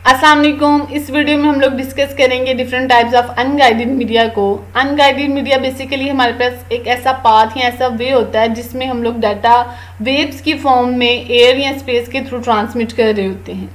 अस्सलाम वालेकुम। इस वीडियो में हम लोग डिस्कस करेंगे different types of unguided media को। अनगाइडेड मीडिया बेसिकली हमारे पास एक ऐसा पाथ या ऐसा वे होता है जिसमें हम लोग डाटा वेव्स की फॉर्म में एयर या स्पेस के थ्रू ट्रांसमिट कर रहे होते हैं।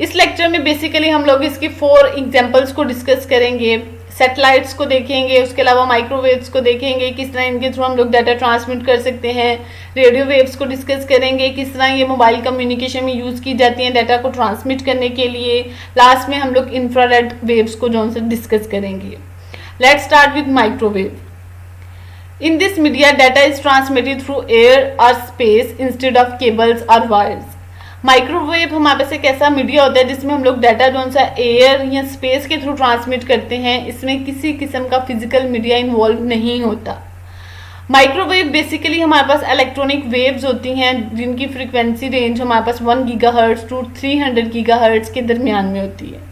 इस लेक्चर में बेसिकली हम लोग इसकी 4 एग्जांपल्स को डिस्कस करेंगे। सैटेलाइट्स को देखेंगे, उसके अलावा माइक्रोवेव्स को देखेंगे, किस तरह इनके थ्रू हम लोग डाटा ट्रांसमिट कर सकते हैं। रेडियो वेव्स को डिस्कस करेंगे, किस तरह ये मोबाइल कम्युनिकेशन में यूज़ की जाती हैं डाटा को ट्रांसमिट करने के लिए। लास्ट में हम लोग इंफ्रारेड वेव्स को जो उनसे डिस्कस करेंगे। Let's start with microwave. In this media, data is transmitted through air or space instead of cables or wires. Microwave हमारे पास एक ऐसा मीडिया होता है जिसमें हम लोग डाटा जो सा एयर या स्पेस के थ्रू ट्रांसमिट करते हैं। इसमें किसी किस्म का फिजिकल मीडिया इन्वॉल्व नहीं होता। माइक्रोवेव बेसिकली हमारे पास इलेक्ट्रॉनिक वेव्स होती हैं जिनकी फ्रीक्वेंसी रेंज हमारे पास 1 गीगाहर्ट्ज़ टू 300 गीगाहर्ट्ज़ के दरमियान में होती है।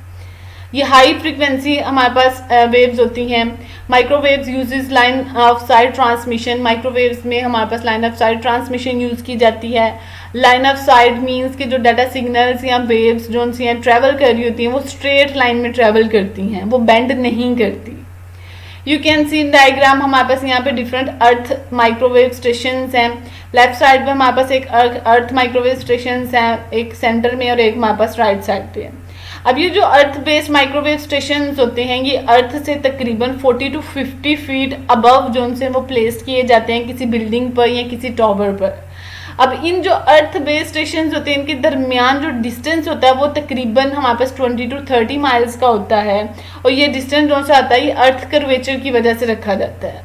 ये हाई फ्रीक्वेंसी हमारे पास वेव्स होती हैं। Microwaves uses line of sight transmission. Microwaves में हमारे पास line of sight transmission use की जाती है। लाइन ऑफ साइट मींस कि जो डाटा सिग्नल्स या वेव्स जो उनसे ट्रैवल कर रही होती हैं वो स्ट्रेट लाइन में ट्रैवल करती हैं, वो बेंड नहीं करती। You can see in diagram हमारे पास यहाँ पे डिफरेंट अर्थ माइक्रोवेव स्टेशंस हैं। लेफ्ट साइड पे हमारे पास एक अर्थ माइक्रोवेव स्टेशंस हैं, एक सेंटर में और एक हमारे पास राइट साइड पे है। अब ये जो अर्थ बेस्ड माइक्रोवेव स्टेशंस होते हैं ये अर्थ से तकरीबन 40 to 50 फीट अबव जो उनसे वो प्लेस किए जाते हैं किसी बिल्डिंग पर या किसी टावर पर। अब इन जो अर्थ बेस्ड स्टेशंस होते हैं इनके दरमियान जो डिस्टेंस होता है वो तकरीबन हमारे पास 20 to 30 माइल्स का होता है और ये डिस्टेंस जो सा आता है ये अर्थ कर्वेचर की वजह से रखा जाता है।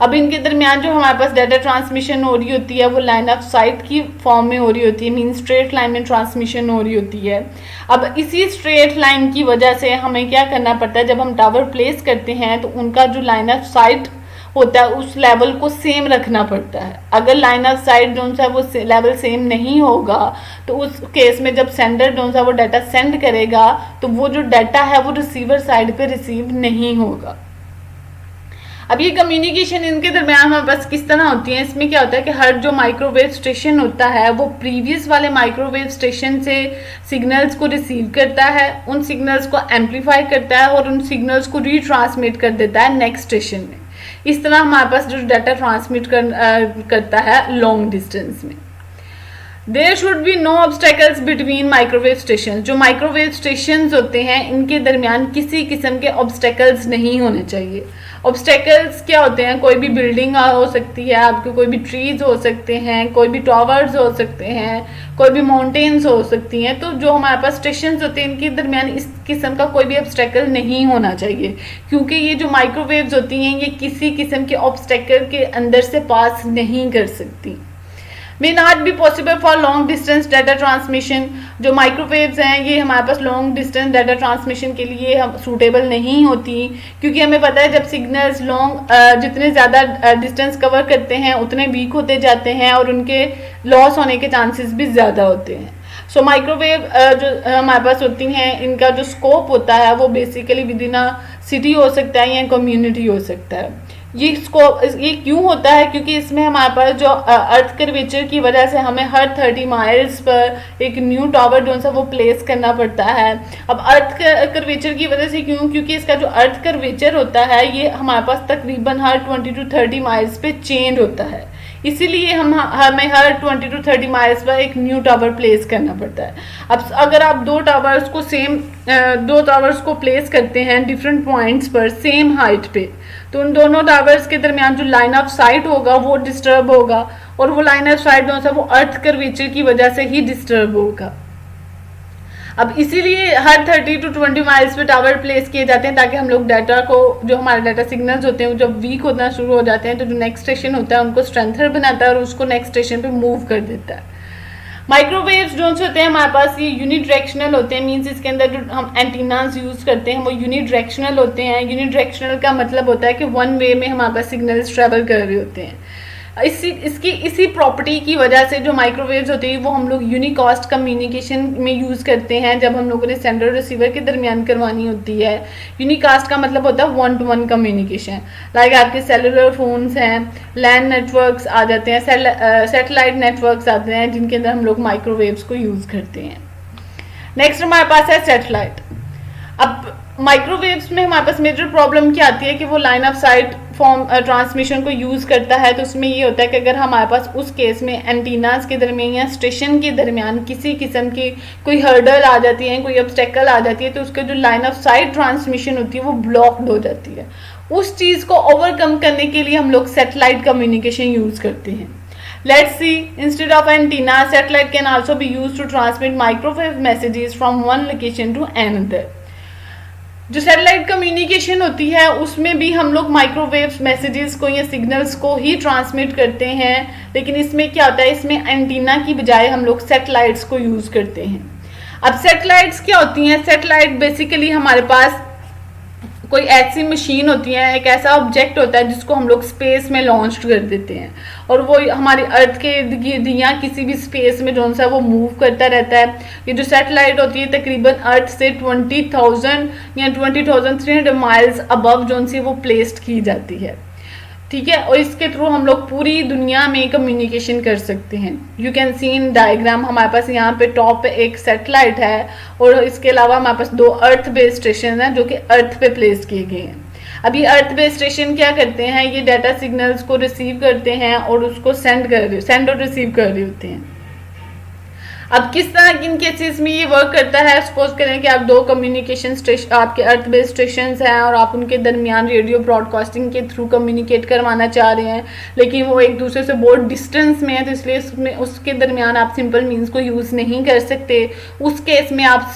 अब इनके दरमियान जो हमारे पास डाटा ट्रांसमिशन हो रही होती है वो लाइन ऑफ साइट की फॉर्म में हो रही होती है, मीन स्ट्रेट लाइन में ट्रांसमिशन हो रही होती है। अब इसी स्ट्रेट लाइन की वजह से हमें क्या करना पड़ता है, जब हम टावर प्लेस करते हैं तो उनका जो लाइन ऑफ साइट होता है उस लेवल को सेम रखना पड़ता है। अगर लाइन ऑफ साइट जो सा वो लेवल सेम नहीं होगा तो उस केस में जब सेंडर जो सा वो डाटा सेंड करेगा तो वो जो डाटा है वो रिसीवर साइड पे रिसीव नहीं होगा। अब ये कम्युनिकेशन इनके दरमियान हमारे पास किस तरह होती है, इसमें क्या होता है कि हर जो माइक्रोवेव स्टेशन होता है वो प्रीवियस वाले माइक्रोवेव स्टेशन से सिग्नल्स को रिसीव करता है, उन सिग्नल्स को एम्पलीफाई करता है और उन सिग्नल्स को रीट्रांसमिट कर देता है नेक्स्ट स्टेशन में। इस तरह हमारे पास जो डाटा ट्रांसमिट करता है लॉन्ग डिस्टेंस में। There should be no obstacles between microwave station. जो माइक्रोवेव स्टेशन होते हैं इनके दरमियान किसी किस्म के ऑब्स्टेकल्स नहीं होने चाहिए। ऑब्स्टेकल्स क्या होते हैं, कोई भी बिल्डिंग हो सकती है, आपके कोई भी ट्रीज हो सकते हैं, कोई भी टावर्स हो सकते हैं, कोई भी माउंटेन्स हो सकती हैं। तो जो हमारे पास स्टेशन होते हैं इनके दरमियान इस किस्म का कोई भी ऑब्स्टेकल नहीं होना चाहिए क्योंकि ये जो माइक्रोवेव्स होती हैं ये किसी किस्म के ऑब्स्टेकल के अंदर से पास नहीं कर सकती। May not be possible for long distance data transmission. जो माइक्रोवेव्स हैं ये हमारे पास लॉन्ग डिस्टेंस डाटा ट्रांसमिशन के लिए हम सूटेबल नहीं होती क्योंकि हमें पता है जब सिग्नल्स लॉन्ग जितने ज़्यादा डिस्टेंस कवर करते हैं उतने वीक होते जाते हैं और उनके लॉस होने के चांसेस भी ज़्यादा होते हैं। सो माइक्रोवेव जो हमारे पास होती हैं इनका जो स्कोप होता है वो basically with in a city हो सकता है या कम्युनिटी हो सकता है। ये क्यों होता है, क्योंकि इसमें हमारे पास जो अर्थ कर्वेचर की वजह से हमें हर 30 माइल्स पर एक न्यू टावर जो सा वो प्लेस करना पड़ता है। अब अर्थ कर्वेचर की वजह से क्यों, क्योंकि इसका जो अर्थ कर्वेचर होता है ये हमारे पास तकरीबन हर 20 to 30 माइल्स पे चेंज होता है, इसीलिए हमें हर 20 to 30 माइल्स पर एक न्यू टावर प्लेस करना पड़ता है। अब अगर आप दो टावर्स को प्लेस करते हैं डिफरेंट पॉइंट्स पर सेम हाइट पे तो उन दोनों टावर्स के दरमियान जो लाइन ऑफ साइट होगा वो डिस्टर्ब होगा और वो लाइन ऑफ साइट जो सा वो अर्थ कर्वेचर की वजह से ही डिस्टर्ब होगा। अब इसीलिए हर 30 to 20 माइल्स पे टावर प्लेस किए जाते हैं ताकि हम लोग डाटा को, जो हमारे डाटा सिग्नल्स होते हैं जब वीक होना शुरू हो जाते हैं तो जो नेक्स्ट स्टेशन होता है उनको स्ट्रेंथर बनाता है और उसको नेक्स्ट स्टेशन पे मूव कर देता है। माइक्रोवेव्स जो होते हैं हमारे पास ये यूनिडायरेक्शनल होते हैं, मींस इसके अंदर जो हम एंटीनास यूज़ करते हैं वो यूनिडायरेक्शनल होते हैं। यूनिडायरेक्शनल का मतलब होता है कि वन वे में हमारे पास सिग्नल्स ट्रैवल कर रहे होते हैं। इसी प्रॉपर्टी की वजह से जो माइक्रोवेव्स होते हैं वो हम लोग यूनिकास्ट कम्युनिकेशन में यूज़ करते हैं जब हम लोगों ने सेंडर रिसीवर के दरमियान करवानी होती है। यूनिकास्ट का मतलब होता है 1 to 1 कम्युनिकेशन। लाइक आपके सेलुलर फोन्स हैं, लैंड नेटवर्क्स आ जाते हैं, सैटेलाइट नेटवर्क्स आते हैं जिनके अंदर हम लोग माइक्रोवेव्स को यूज़ करते हैं। नेक्स्ट हमारे पास है सैटेलाइट। अब माइक्रोवेव्स में हमारे पास मेजर प्रॉब्लम क्या आती है कि वो line of site form transmission को यूज़ करता है। तो उसमें ये होता है कि अगर हमारे पास उस केस में एंटीनास के दरमियान या स्टेशन के दरमियान किसी किस्म की कोई हर्डल आ जाती है, कोई ऑब्स्टेकल आ जाती है, तो उसके जो लाइन ऑफ साइट ट्रांसमिशन होती है वो ब्लॉक्ड हो जाती है। उस चीज़ को ओवरकम करने के लिए हम लोग सैटेलाइट कम्युनिकेशन यूज़ करते हैं। Let's see, instead of antenna, satellite can also be used to transmit microwave messages from one location to another. जो सैटेलाइट कम्युनिकेशन होती है उसमें भी हम लोग माइक्रोवेव मैसेजेस को या सिग्नल्स को ही ट्रांसमिट करते हैं, लेकिन इसमें क्या होता है, इसमें एंटीना की बजाय हम लोग सैटेलाइट्स को यूज़ करते हैं। अब सैटेलाइट्स क्या होती हैं? सैटेलाइट बेसिकली हमारे पास कोई ऐसी मशीन होती है, एक ऐसा ऑब्जेक्ट होता है जिसको हम लोग स्पेस में लॉन्च कर देते हैं और वो हमारी अर्थ के इर्द गिर्द या किसी भी स्पेस में जो सा वो मूव करता रहता है। ये जो सैटेलाइट होती है तकरीबन अर्थ से 20,000 या 20,300 माइल्स अबव जो सी वो प्लेस्ड की जाती है, ठीक है। और इसके थ्रू हम लोग पूरी दुनिया में कम्युनिकेशन कर सकते हैं। You can see in diagram, हमारे पास यहाँ पे टॉप पे एक सैटेलाइट है और इसके अलावा हमारे पास 2 अर्थ बेस्ड स्टेशन हैं जो कि अर्थ पे प्लेस किए गए हैं। अब ये अर्थ बेस्ड स्टेशन क्या करते हैं, ये डाटा सिग्नल्स को रिसीव करते हैं और उसको सेंड और रिसीव कर रहे होते हैं। अब किस तरह किन केसेस में ये वर्क करता है, सपोज करें कि आप 2 कम्युनिकेशन स्टेशन, आपके अर्थ बेस्ड स्टेशन हैं और आप उनके दरमियान रेडियो ब्रॉडकास्टिंग के थ्रू कम्युनिकेट करवाना चाह रहे हैं, लेकिन वो एक दूसरे से बहुत डिस्टेंस में है, तो इसलिए उसके दरमियान आप सिंपल मीन्स को यूज़ नहीं कर सकते। उस केस में आप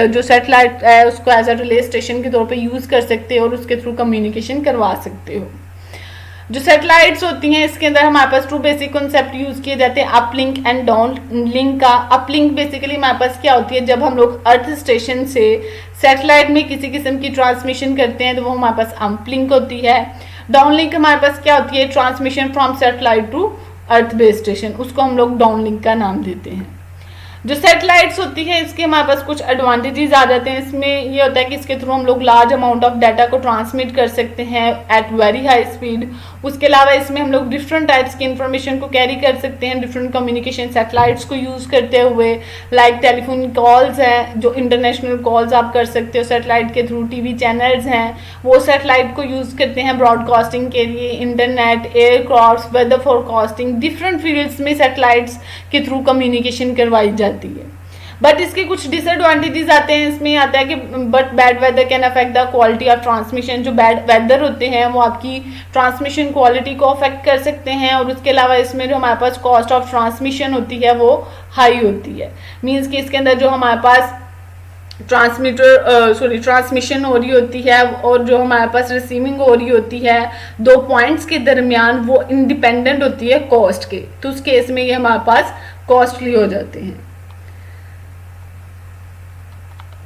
जो सैटेलाइट है उसको एज अ रिले स्टेशन के तौर पर यूज़ कर सकते हो और उसके थ्रू कम्युनिकेशन करवा सकते हो। जो सैटेलाइट्स होती हैं इसके अंदर हमारे पास 2 बेसिक कॉन्सेप्ट यूज़ किए जाते हैं, अपलिंक एंड डाउन लिंक का। अपलिंक बेसिकली हमारे पास क्या होती है, जब हम लोग अर्थ स्टेशन से सैटेलाइट में किसी किस्म की ट्रांसमिशन करते हैं तो वो हमारे पास अपलिंक होती है। डाउन लिंक हमारे पास क्या होती है, transmission from satellite to earth based station, उसको हम लोग डाउन लिंक का नाम देते हैं। जो सैटेलाइट्स होती है इसके हमारे पास कुछ एडवांटेजेस आ जाते हैं। इसमें ये होता है कि इसके थ्रू हम लोग लार्ज अमाउंट ऑफ डाटा को ट्रांसमिट कर सकते हैं एट वेरी हाई स्पीड। उसके अलावा इसमें हम लोग डिफरेंट टाइप्स की इंफॉर्मेशन को कैरी कर सकते हैं डिफरेंट कम्युनिकेशन सैटेलाइट्स को यूज़ करते हुए, लाइक टेलीफोन कॉल्स हैं, जो इंटरनेशनल कॉल्स आप कर सकते हो सैटेलाइट के थ्रू। टीवी चैनल्स हैं वो सैटेलाइट को यूज़ करते हैं ब्रॉडकास्टिंग के लिए। Internet, aircraft, weather forecasting, different fields में सैटेलाइट्स के थ्रू कम्युनिकेशन करवाई जाती है। बट इसके कुछ डिसएडवांटेजेस आते हैं। इसमें आता है कि but bad weather can affect the quality of transmission. जो बैड वेदर होते हैं वो आपकी ट्रांसमिशन क्वालिटी को अफेक्ट कर सकते हैं और उसके अलावा इसमें जो हमारे पास कॉस्ट ऑफ ट्रांसमिशन होती है वो हाई होती है। मीन्स कि इसके अंदर जो हमारे पास ट्रांसमिशन हो रही होती है और जो हमारे पास रिसीविंग हो रही होती है 2 पॉइंट्स के दरमियान, वो इंडिपेंडेंट होती है कॉस्ट के, तो उस केस में ये हमारे पास कॉस्टली हो जाते हैं।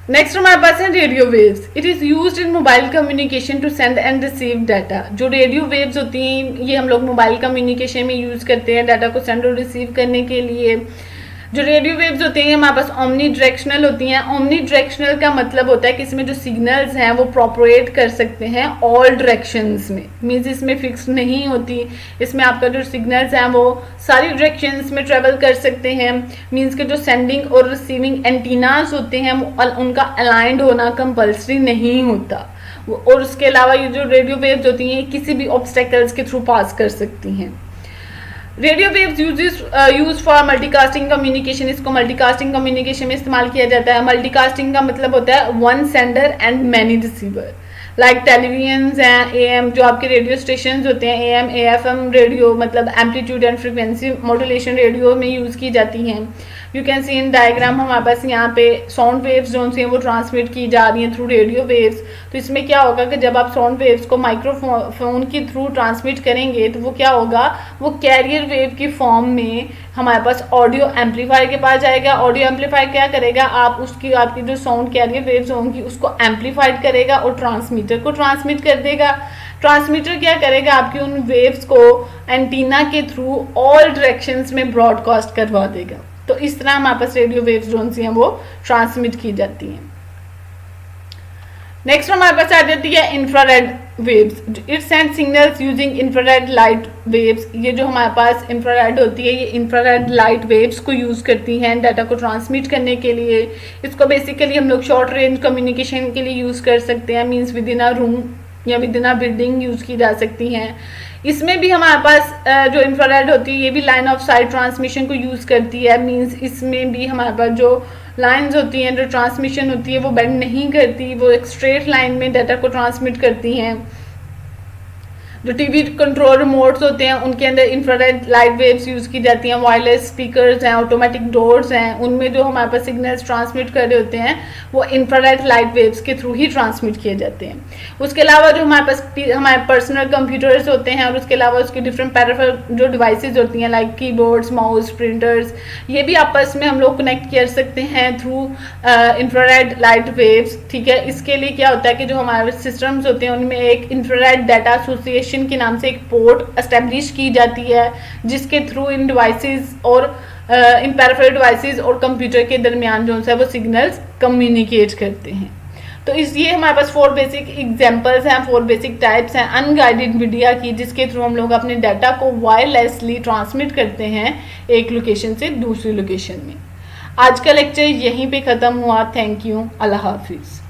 नेक्स्ट हमारे पास है radio waves. It is used in mobile communication to send and receive data. जो रेडियो वेव्स होती हैं ये हम लोग मोबाइल कम्युनिकेशन में यूज़ करते हैं डाटा को सेंड और रिसीव करने के लिए। जो रेडियो वेव्स होती हैं हमारे पास ओमनी डायरेक्शनल होती हैं। ओमनी डायरेक्शनल का मतलब होता है कि इसमें जो सिग्नल्स हैं वो प्रोपरेट कर सकते हैं ऑल डायरेक्शंस में, मीन्स इसमें फिक्स नहीं होती। इसमें आपका जो सिग्नल्स हैं वो सारी डायरेक्शंस में ट्रेवल कर सकते हैं। मीन्स के जो सेंडिंग और रिसीविंग एंटीनास होते हैं उनका अलाइंड होना कंपल्सरी नहीं होता। और उसके अलावा ये जो रेडियो वेव्स होती हैं किसी भी ऑब्स्टेकल्स के थ्रू पास कर सकती हैं। Radio waves use for multicasting communication. इसको मल्टीकास्टिंग कम्युनिकेशन में इस्तेमाल किया जाता है। मल्टीकास्टिंग का मतलब होता है 1 sender and many receiver. Like televisions हैं, एएम जो आपके रेडियो स्टेशन होते हैं, एएम एएफएम रेडियो मतलब amplitude and frequency modulation radio में यूज़ की जाती हैं। You can see in diagram हमारे पास यहाँ पे साउंड वेव्स जो हैं वो ट्रांसमिट की जा रही हैं थ्रू रेडियो वेव्स। तो इसमें क्या होगा कि जब आप साउंड वेव्स को माइक्रोफोन के थ्रू ट्रांसमिट करेंगे तो वो क्या होगा, वो कैरियर वेव की फॉर्म में हमारे पास ऑडियो एम्पलीफायर के पास जाएगा। ऑडियो एम्पलीफायर क्या करेगा, आपकी जो साउंड कैरियर वेव्स होंगी उसको एम्पलीफाइड करेगा और ट्रांसमीटर को ट्रांसमिट कर देगा। ट्रांसमीटर क्या करेगा, आपकी उन वेव्स को एंटीना के थ्रू ऑल डायरेक्शंस में ब्रॉडकास्ट करवा देगा। तो इस तरह हमारे पास रेडियो वेव्स जो हैं वो ट्रांसमिट की जाती हैं। नेक्स्ट हमारे पास आ जाती है infrared waves. It send signals using infrared light waves. ये जो हमारे पास इंफ्रारेड होती है, ये इंफ्रारेड लाइट वेव्स को यूज़ करती हैं डाटा को ट्रांसमिट करने के लिए। इसको बेसिकली हम लोग शॉर्ट रेंज कम्युनिकेशन के लिए यूज़ कर सकते हैं, means within a room या within a building use की जा सकती हैं। इसमें भी हमारे पास जो इंफ्रारेड होती है ये भी लाइन ऑफ साइट ट्रांसमिशन को यूज़ करती है, मीन्स इसमें भी हमारे पास जो लाइंस होती हैं, जो ट्रांसमिशन होती है वो बेंड नहीं करती, वो एक स्ट्रेट लाइन में डाटा को ट्रांसमिट करती हैं। जो टीवी कंट्रोल रिमोट्स होते हैं उनके अंदर इंफ्रारेड लाइट वेव्स यूज़ की जाती हैं। वायरलेस स्पीकर्स हैं, ऑटोमेटिक डोर्स हैं, उनमें जो हमारे पास सिग्नल्स ट्रांसमिट कर रहे होते हैं वो इंफ्रारेड लाइट वेव्स के थ्रू ही ट्रांसमिट किए जाते हैं। उसके अलावा जो हमारे पास हमारे पर्सनल कंप्यूटर्स होते हैं और उसके अलावा उसके डिफरेंट पैराफेरल जो डिवाइसेज होती हैं लाइक कीबोर्ड्स, माउस, प्रिंटर्स, ये भी आपस में हम लोग कनेक्ट कर सकते हैं थ्रू इंफ्रारेड लाइट वेव्स। ठीक है, इसके लिए क्या होता है कि जो हमारे सिस्टम्स होते हैं उनमें एक इंफ्रारेड डाटा एसोसिएशन के नाम से एक पोर्ट एस्टेब्लिश की जाती है, जिसके थ्रू इन डिवाइसेस और इन पैराफेरल डिवाइसेस और कंप्यूटर के दरमियान जो है वो सिग्नल्स कम्युनिकेट करते हैं। तो इसलिए हमारे पास 4 बेसिक एग्जांपल्स हैं, 4 बेसिक टाइप्स हैं अनगाइडेड मीडिया की, जिसके थ्रू हम लोग अपने डाटा को वायरलेसली ट्रांसमिट करते हैं एक लोकेशन से दूसरी लोकेशन में। आज का लेक्चर यहीं पे ख़त्म हुआ। Thank you. अल्लाह हाफिज़।